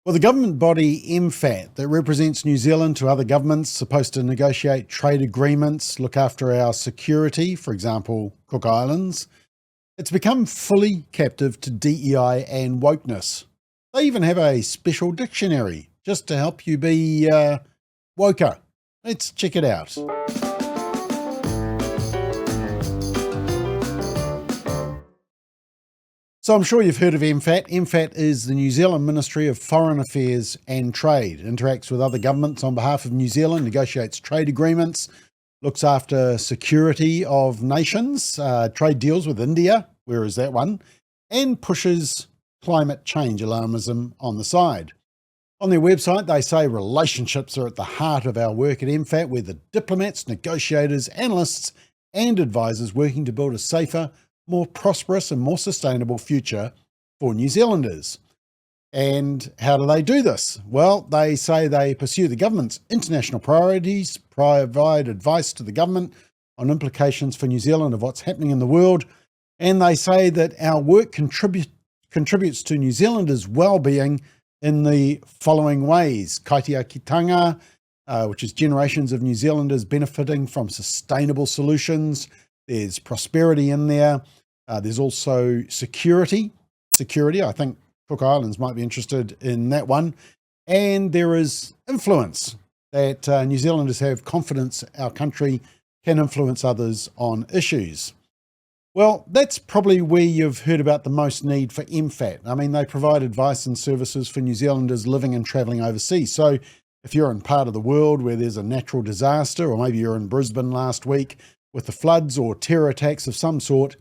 Well, the government body MFAT that represents New Zealand to other governments, supposed to negotiate trade agreements, look after our security, for example, Cook Islands, it's become fully captive to DEI and wokeness. They even have a special dictionary just to help you be woker. Let's check it out. So I'm sure you've heard of MFAT. MFAT is the New Zealand Ministry of Foreign Affairs and Trade, interacts with other governments on behalf of New Zealand, negotiates trade agreements, looks after security of nations, trade deals with India, where is that one, and pushes climate change alarmism on the side. On their website, they say relationships are at the heart of our work at MFAT. We're the diplomats, negotiators, analysts, and advisors working to build a safer, more prosperous and more sustainable future for New Zealanders. And how do they do this? Well, they say they pursue the government's international priorities, provide advice to the government on implications for New Zealand of what's happening in the world, and they say that our work contributes to New Zealanders' well-being in the following ways. Kaitiakitanga, which is generations of New Zealanders benefiting from sustainable solutions. There's prosperity in there. There's also security. I think Cook Islands might be interested in that one. And there is influence, that New Zealanders have confidence our country can influence others on issues. Well, that's probably where you've heard about the most need for MFAT. I mean, they provide advice and services for New Zealanders living and travelling overseas. So if you're in part of the world where there's a natural disaster, or maybe you're in Brisbane last week with the floods or terror attacks of some sort,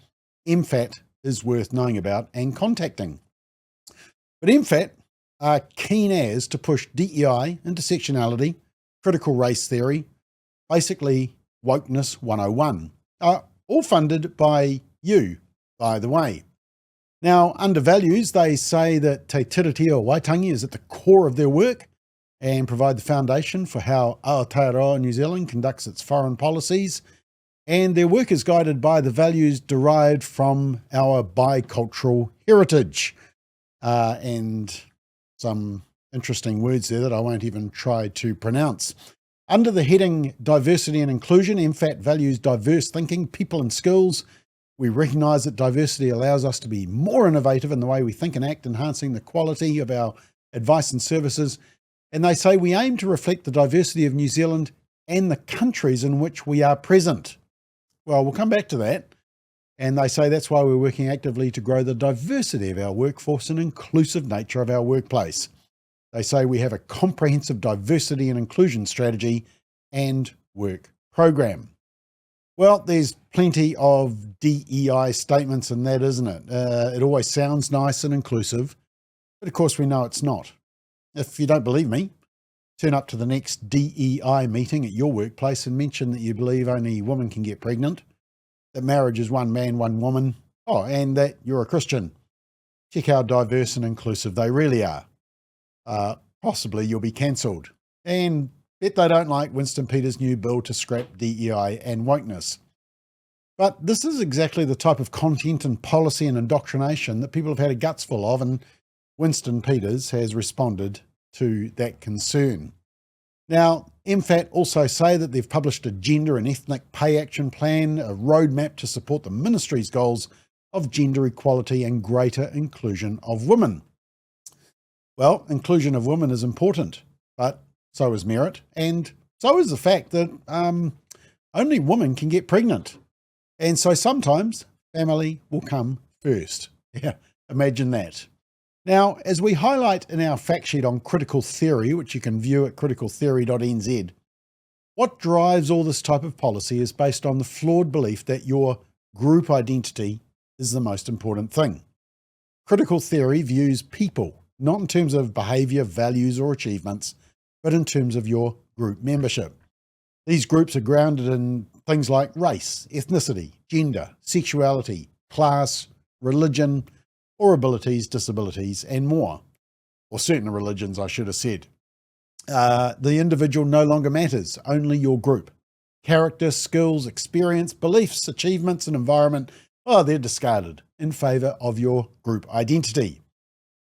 MFAT is worth knowing about and contacting. But MFAT are keen as to push DEI, intersectionality, critical race theory, basically wokeness 101, all funded by you, by the way. Now, under values, they say that Te Tiriti o Waitangi is at the core of their work and provide the foundation for how Aotearoa New Zealand conducts its foreign policies. And their work is guided by the values derived from our bicultural heritage. And some interesting words there that I won't even try to pronounce. Under the heading Diversity and Inclusion, MFAT values diverse thinking, people and skills. We recognise that diversity allows us to be more innovative in the way we think and act, enhancing the quality of our advice and services. And they say we aim to reflect the diversity of New Zealand and the countries in which we are present. Well, we'll come back to that. And they say that's why we're working actively to grow the diversity of our workforce and inclusive nature of our workplace. They say we have a comprehensive diversity and inclusion strategy and work program. Well, there's plenty of DEI statements in that, isn't it? It always sounds nice and inclusive, but of course we know it's not. If you don't believe me, turn up to the next DEI meeting at your workplace and mention that you believe only women can get pregnant, that marriage is one man, one woman, and that you're a Christian. Check how diverse and inclusive they really are. Possibly you'll be cancelled. And bet they don't like Winston Peters' new bill to scrap DEI and wokeness. But this is exactly the type of content and policy and indoctrination that people have had a guts full of, and Winston Peters has responded to that concern. Now, MFAT also say that they've published a gender and ethnic pay action plan, a roadmap to support the ministry's goals of gender equality and greater inclusion of women. Well, inclusion of women is important, but so is merit, and so is the fact that only women can get pregnant. And so sometimes family will come first. Yeah, imagine that. Now, as we highlight in our fact sheet on critical theory, which you can view at criticaltheory.nz, what drives all this type of policy is based on the flawed belief that your group identity is the most important thing. Critical theory views people, not in terms of behaviour, values or achievements, but in terms of your group membership. These groups are grounded in things like race, ethnicity, gender, sexuality, class, religion, or abilities, disabilities, and more. Or certain religions, I should have said. The individual no longer matters, only your group. Character, skills, experience, beliefs, achievements, and environment, they're discarded in favour of your group identity.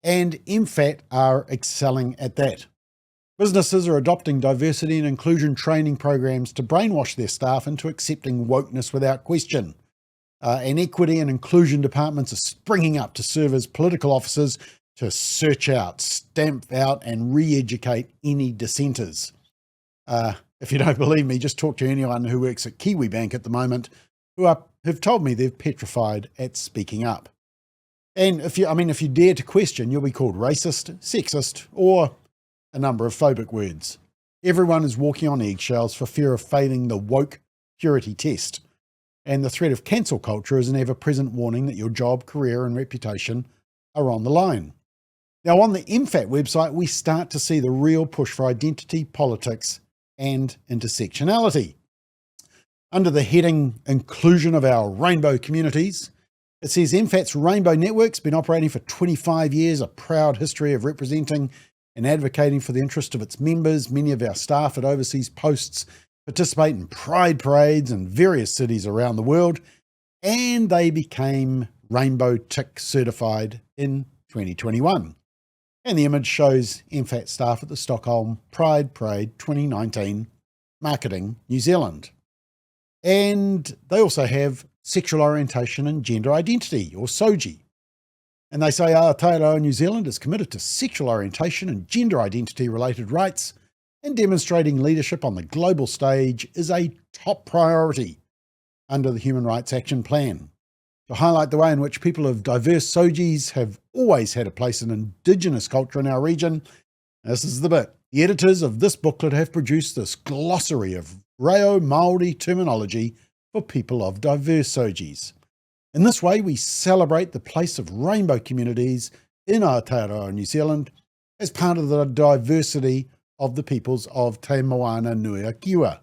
and MFAT are excelling at that. Businesses are adopting diversity and inclusion training programs to brainwash their staff into accepting wokeness without question. And equity and inclusion departments are springing up to serve as political officers to search out, stamp out, and re-educate any dissenters. If you don't believe me, just talk to anyone who works at Kiwi Bank at the moment who've told me they're petrified at speaking up. And if you dare to question, you'll be called racist, sexist, or a number of phobic words. Everyone is walking on eggshells for fear of failing the woke purity test. And the threat of cancel culture is an ever-present warning that your job, career, and reputation are on the line. Now, on the MFAT website, we start to see the real push for identity, politics, and intersectionality. Under the heading Inclusion of Our Rainbow Communities, it says MFAT's Rainbow Network's been operating for 25 years, a proud history of representing and advocating for the interest of its members. Many of our staff at overseas posts participate in pride parades in various cities around the world, and they became Rainbow Tick certified in 2021. And the image shows MFAT staff at the Stockholm Pride Parade 2019, Marketing, New Zealand. And they also have sexual orientation and gender identity, or SOGI. And they say Aotearoa New Zealand is committed to sexual orientation and gender identity related rights, and demonstrating leadership on the global stage is a top priority under the Human Rights Action Plan. To highlight the way in which people of diverse SOGIs have always had a place in Indigenous culture in our region, this is the bit. The editors of this booklet have produced this glossary of reo Māori terminology for people of diverse SOGIs. In this way, we celebrate the place of rainbow communities in Aotearoa, New Zealand, as part of the diversity of the peoples of Te Moana Niue Kiwa.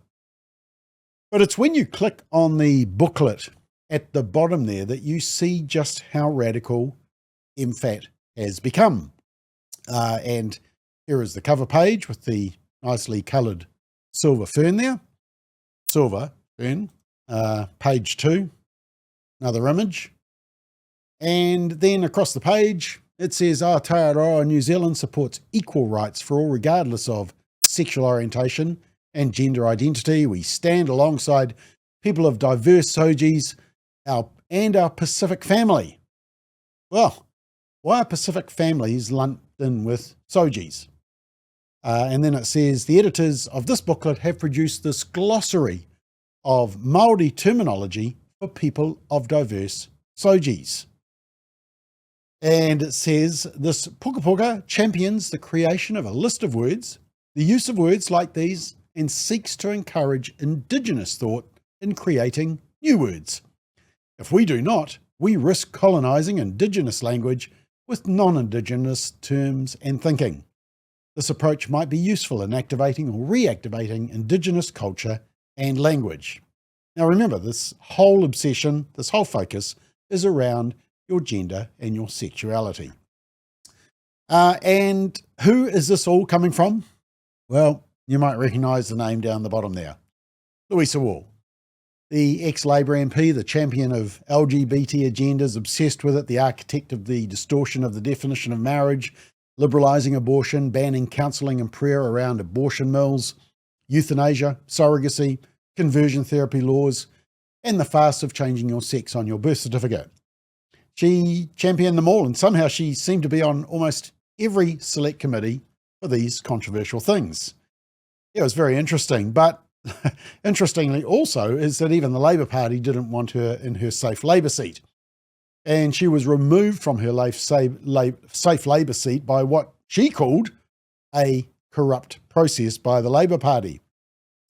But it's when you click on the booklet at the bottom there that you see just how radical MFAT has become. And here is the cover page with the nicely coloured silver fern there. Silver fern. Page 2, another image. And then across the page, it says Aotearoa New Zealand supports equal rights for all regardless of sexual orientation and gender identity. We stand alongside people of diverse SOGIs and our Pacific family. Well, why are Pacific families lumped in with SOGIs? And then it says the editors of this booklet have produced this glossary of Māori terminology for people of diverse SOGIs. And it says this puka puka champions the creation of a list of words, the use of words like these, and seeks to encourage Indigenous thought in creating new words. If we do not, we risk colonising Indigenous language with non-Indigenous terms and thinking. This approach might be useful in activating or reactivating Indigenous culture and language. Now remember, this whole obsession, this whole focus is around your gender and your sexuality. And who is this all coming from? Well, you might recognise the name down the bottom there. Louisa Wall, the ex-Labour MP, the champion of LGBT agendas, obsessed with it, the architect of the distortion of the definition of marriage, liberalising abortion, banning counselling and prayer around abortion mills, euthanasia, surrogacy, conversion therapy laws, and the farce of changing your sex on your birth certificate. She championed them all, and somehow she seemed to be on almost every select committee for these controversial things. It was very interesting, but interestingly also is that even the Labour Party didn't want her in her safe Labour seat. And she was removed from her safe Labour seat by what she called a corrupt process by the Labour Party.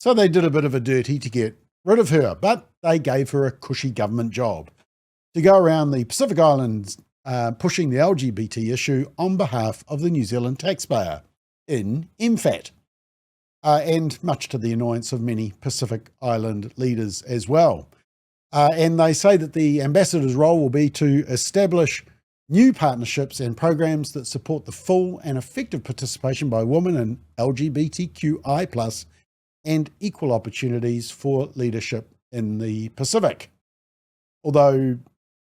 So they did a bit of a dirty to get rid of her, but they gave her a cushy government job to go around the Pacific Islands pushing the LGBT issue on behalf of the New Zealand taxpayer in MFAT, and much to the annoyance of many Pacific Island leaders as well. And they say that the ambassador's role will be to establish new partnerships and programs that support the full and effective participation by women in LGBTQI+ and equal opportunities for leadership in the Pacific. Although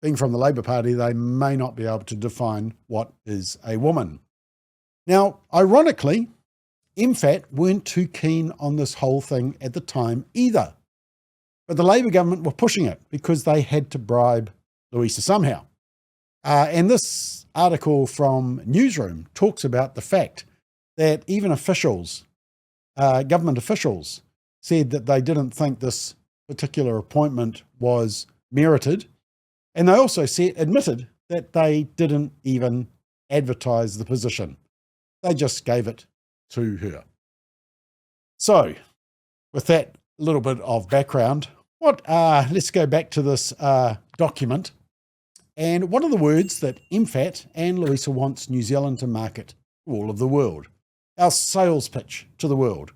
being from the Labour Party, they may not be able to define what is a woman. Now, ironically, MFAT weren't too keen on this whole thing at the time either. But the Labour government were pushing it because they had to bribe Louisa somehow. And this article from Newsroom talks about the fact that even officials, government officials, said that they didn't think this particular appointment was merited. And they also admitted that they didn't even advertise the position. They just gave it to her. So, with that little bit of background, let's go back to this document. And what are the words that MFAT and Louisa wants New Zealand to market to all of the world? Our sales pitch to the world.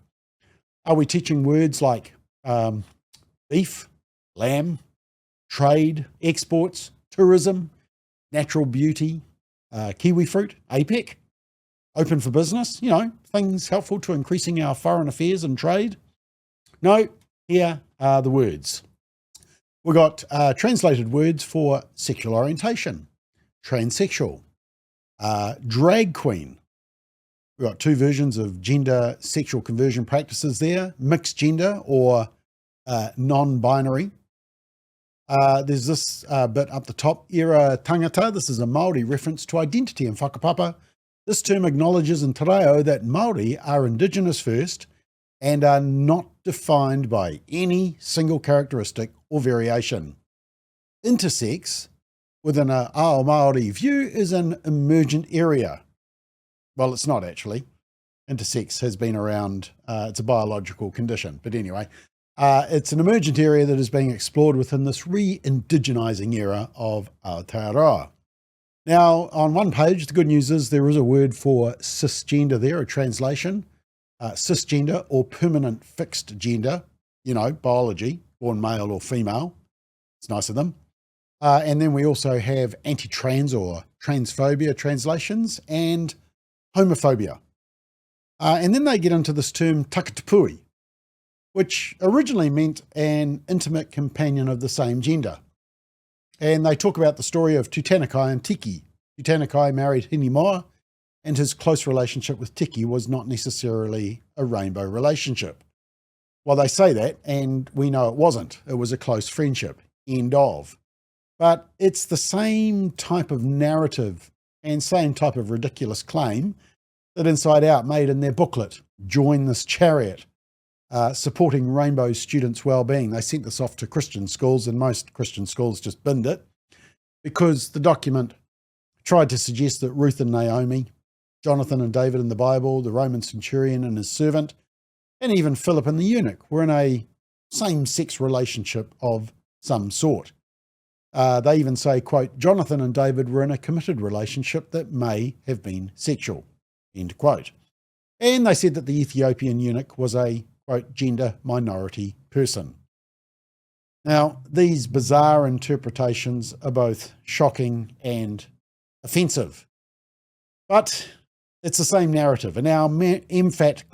Are we teaching words like beef, lamb, trade, exports, tourism, natural beauty, kiwi fruit, APEC, open for business, things helpful to increasing our foreign affairs and trade? No, here are the words. We've got translated words for sexual orientation, transsexual, drag queen. We've got two versions of gender sexual conversion practices there, mixed gender or non-binary. There's this bit up the top, era tangata. This is a Māori reference to identity and whakapapa. This term acknowledges in te reo that Māori are Indigenous first and are not defined by any single characteristic or variation. Intersex, within a Ao Māori view, is an emergent area. Well, it's not actually. Intersex has been around, it's a biological condition, but anyway, it's an emergent area that is being explored within this re-indigenizing era of Aotearoa. Now, on one page, the good news is there is a word for cisgender there, a translation. Cisgender or permanent fixed gender, biology, born male or female. It's nice of them. And then we also have anti-trans or transphobia translations and homophobia. And then they get into this term takatapui, which originally meant an intimate companion of the same gender. And they talk about the story of Tutanekai and Tiki. Tutanekai married Hinimoa, and his close relationship with Tiki was not necessarily a rainbow relationship. Well, they say that, and we know it wasn't. It was a close friendship, end of. But it's the same type of narrative and same type of ridiculous claim that Inside Out made in their booklet, Join This Chariot, supporting rainbow students' well-being. They sent this off to Christian schools, and most Christian schools just binned it because the document tried to suggest that Ruth and Naomi, Jonathan and David in the Bible, the Roman centurion and his servant, and even Philip and the eunuch were in a same-sex relationship of some sort. They even say, quote, Jonathan and David were in a committed relationship that may have been sexual, end quote. And they said that the Ethiopian eunuch was a, quote, gender minority person. Now, these bizarre interpretations are both shocking and offensive, but it's the same narrative. And our MFAT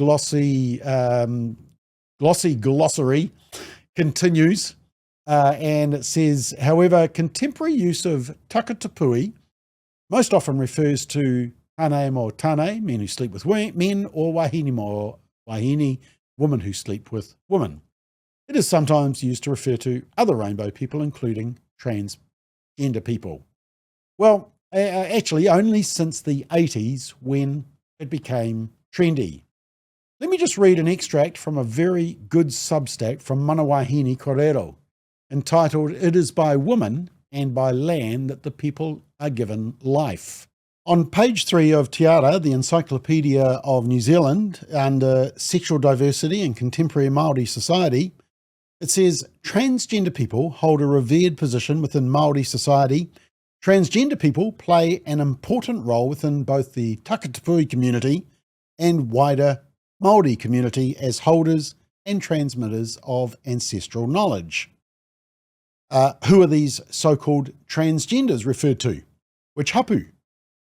glossary continues, and it says, however, contemporary use of takatapui most often refers to tane mo tane, men who sleep with men, or wahine mo wahine, women who sleep with women. It is sometimes used to refer to other rainbow people, including transgender people. Well, actually only since the 80s when it became trendy. Let me just read an extract from a very good Substack from Manawahine Korero, entitled, It is by women and by land that the people are given life. On page 3 of Tiara, the Encyclopedia of New Zealand, under Sexual Diversity and Contemporary Māori Society, it says, transgender people hold a revered position within Māori society. Transgender people play an important role within both the takatapui community and wider Māori community as holders and transmitters of ancestral knowledge. Who are these so-called transgenders referred to? Which hapu?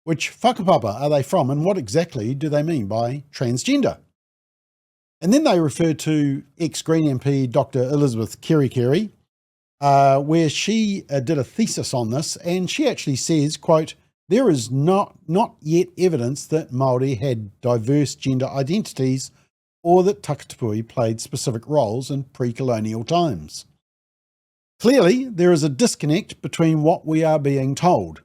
Which whakapapa are they from, and what exactly do they mean by transgender? And then they refer to ex-Green MP Dr. Elizabeth Kerikeri, where she did a thesis on this, and she actually says, quote, "There is not yet evidence that Māori had diverse gender identities or that Takatapui played specific roles in pre-colonial times. Clearly, there is a disconnect between what we are being told.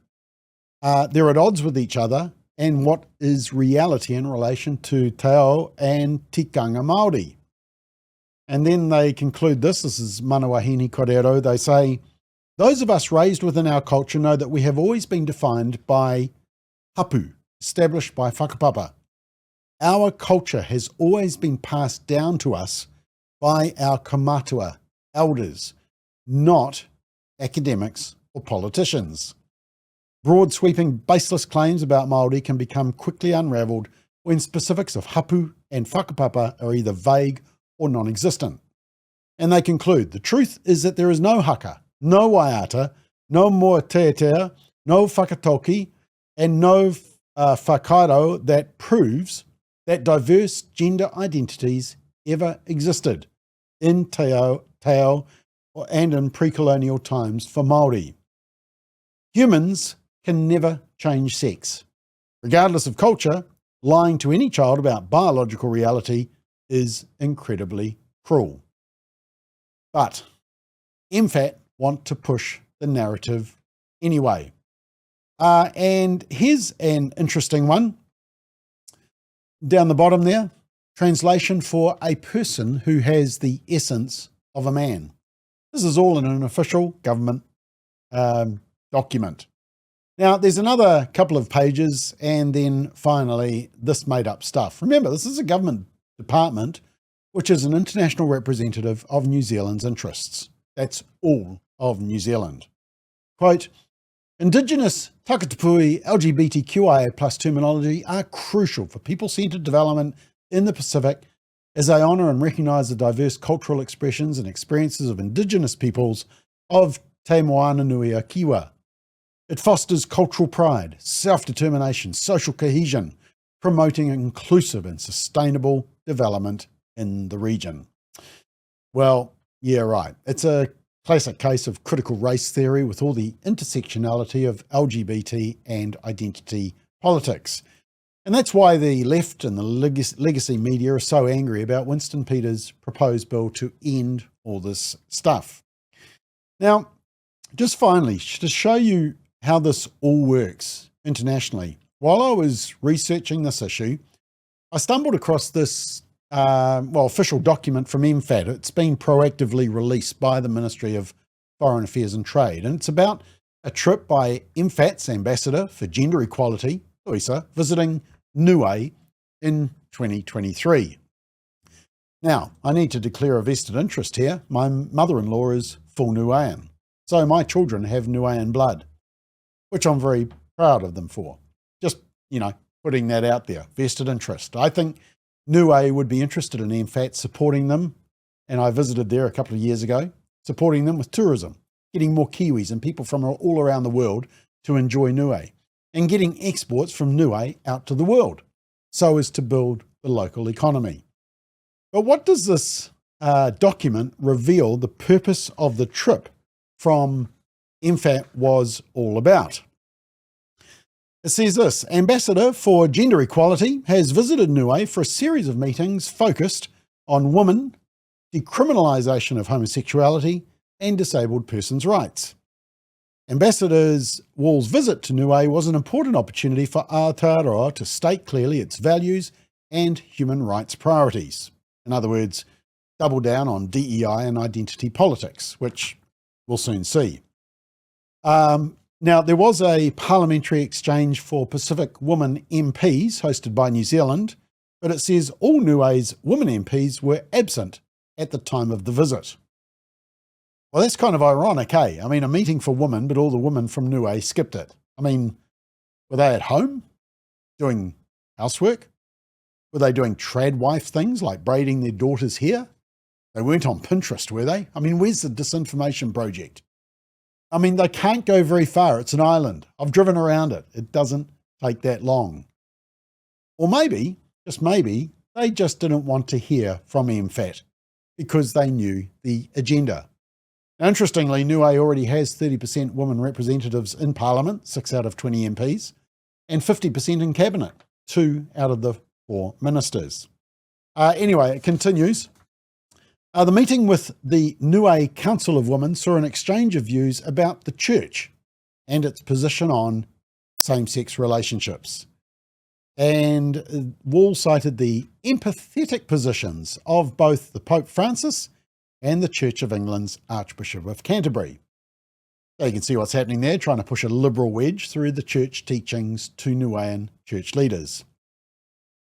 They're at odds with each other and what is reality in relation to te ao and tikanga Māori." And then they conclude this is Manawahini Korero. They say, "Those of us raised within our culture know that we have always been defined by hapu, established by whakapapa. Our culture has always been passed down to us by our kamatua, elders, not academics or politicians. Broad sweeping baseless claims about Māori can become quickly unravelled when specifics of hapu and whakapapa are either vague or non-existent." And they conclude, "The truth is that there is no haka, no waiata, no moa teatea, no whakatoki, and no whakairo that proves that diverse gender identities ever existed in te ao and in pre-colonial times for Māori. Humans can never change sex. Regardless of culture, lying to any child about biological reality is incredibly cruel." But MFAT want to push the narrative anyway. And here's an interesting one. Down the bottom there, translation for a person who has the essence of a man. This is all in an official government document. Now, there's another couple of pages, and then finally, this made up stuff. Remember, this is a government department, which is an international representative of New Zealand's interests. That's all of New Zealand. Quote, "Indigenous, Takatapui, LGBTQIA plus terminology are crucial for people-centred development in the Pacific as they honour and recognise the diverse cultural expressions and experiences of Indigenous peoples of Te Moana Nui a Kiwa. It fosters cultural pride, self-determination, social cohesion, promoting inclusive and sustainable development in the region." Well, yeah, right. It's a classic case of critical race theory with all the intersectionality of LGBT and identity politics. And that's why the left and the legacy media are so angry about Winston Peters' proposed bill to end all this stuff. Now, just finally, to show you how this all works internationally, while I was researching this issue, I stumbled across this official document from MFAT. It's been proactively released by the Ministry of Foreign Affairs and Trade, and it's about a trip by MFAT's ambassador for gender equality, Louisa, visiting Niue in 2023. Now, I need to declare a vested interest here. My mother-in-law is full Niuean, so my children have Niuean blood, which I'm very proud of them for. Just, putting that out there, vested interest. I think Niue would be interested in MFAT supporting them, and I visited there a couple of years ago, supporting them with tourism, getting more Kiwis and people from all around the world to enjoy Niue, and getting exports from Niue out to the world, so as to build the local economy. But what does this document reveal the purpose of the trip from MFAT was all about? It says this: Ambassador for Gender Equality has visited Niue for a series of meetings focused on women, decriminalisation of homosexuality, and disabled persons' rights. Ambassador Wall's visit to Niue was an important opportunity for Aotearoa to state clearly its values and human rights priorities. In other words, double down on DEI and identity politics, which we'll soon see. Now, there was a parliamentary exchange for Pacific women MPs hosted by New Zealand, but it says all Niue's women MPs were absent at the time of the visit. Well, that's kind of ironic, eh? I mean, a meeting for women, but all the women from Niue skipped it. I mean, were they at home doing housework? Were they doing trad wife things like braiding their daughter's hair? They weren't on Pinterest, were they? I mean, where's the disinformation project? I mean, they can't go very far. It's an island. I've driven around it. It doesn't take that long. Or maybe, just maybe, they just didn't want to hear from MFAT because they knew the agenda. Now, interestingly, Niue already has 30% women representatives in Parliament, 6 out of 20 MPs, and 50% in Cabinet, 2 out of the 4 ministers. Anyway, it continues. The meeting with the Niue Council of Women saw an exchange of views about the church and its position on same-sex relationships. And Wall cited the empathetic positions of both the Pope Francis and the Church of England's Archbishop of Canterbury. So you can see what's happening there, trying to push a liberal wedge through the church teachings to Niuean church leaders.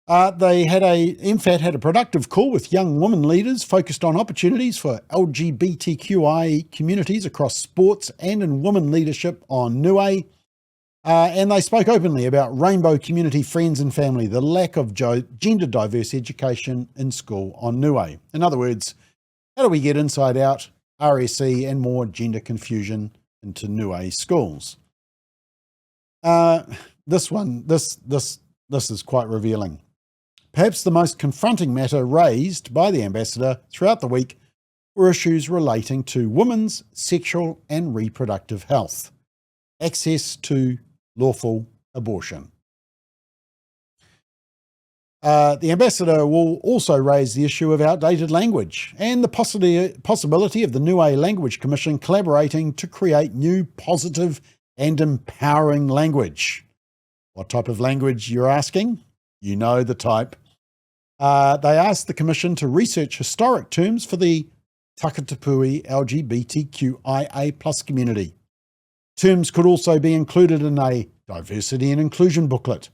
MFAT had a productive call with young women leaders focused on opportunities for LGBTQIA communities across sports and in women leadership on Niue. And they spoke openly about rainbow community friends and family, the lack of gender diverse education in school on Niue. In other words, how do we get inside out, RSE and more gender confusion into Niue schools? This is quite revealing. Perhaps the most confronting matter raised by the ambassador throughout the week were issues relating to women's sexual and reproductive health, access to lawful abortion. The ambassador will also raise the issue of outdated language and the possibility of the Niue Language Commission collaborating to create new positive and empowering language. What type of language, you're asking? You know the type. They asked the Commission to research historic terms for the Takatapui LGBTQIA+ community. Terms could also be included in a diversity and inclusion booklet,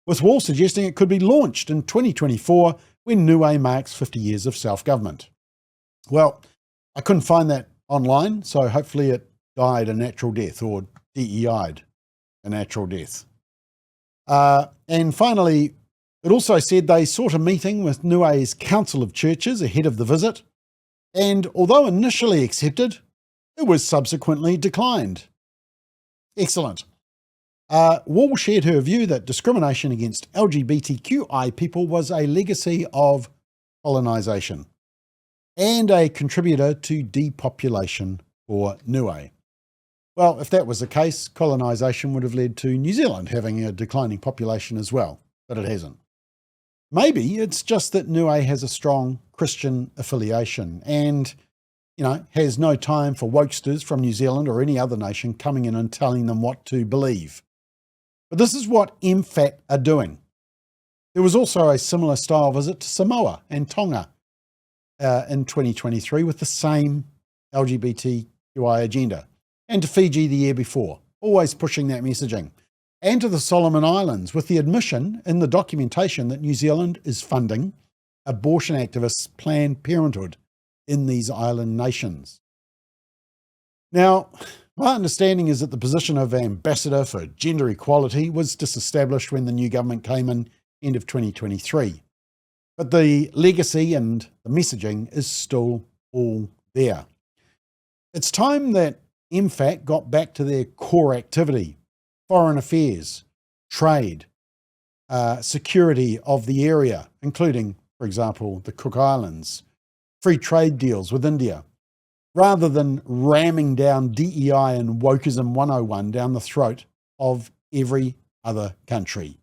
with Wall suggesting it could be launched in 2024 when Niue marks 50 years of self-government. Well, I couldn't find that online, so hopefully it died a natural death, or DEI'd a natural death. And finally, it also said they sought a meeting with Niue's Council of Churches ahead of the visit, and although initially accepted, it was subsequently declined. Excellent. Wall shared her view that discrimination against LGBTQI people was a legacy of colonisation and a contributor to depopulation for Niue. Well, if that was the case, colonisation would have led to New Zealand having a declining population as well, but it hasn't. Maybe it's just that Niue has a strong Christian affiliation and, has no time for wokesters from New Zealand or any other nation coming in and telling them what to believe. But this is what MFAT are doing. There was also a similar style visit to Samoa and Tonga in 2023 with the same LGBTQI agenda, and to Fiji the year before, always pushing that messaging, and to the Solomon Islands with the admission in the documentation that New Zealand is funding abortion activists' Planned Parenthood in these island nations. Now, my understanding is that the position of Ambassador for Gender Equality was disestablished when the new government came in end of 2023. But the legacy and the messaging is still all there. It's time that MFAT got back to their core activity: foreign affairs, trade, security of the area, including, for example, the Cook Islands, free trade deals with India, rather than ramming down DEI and wokeism 101 down the throat of every other country.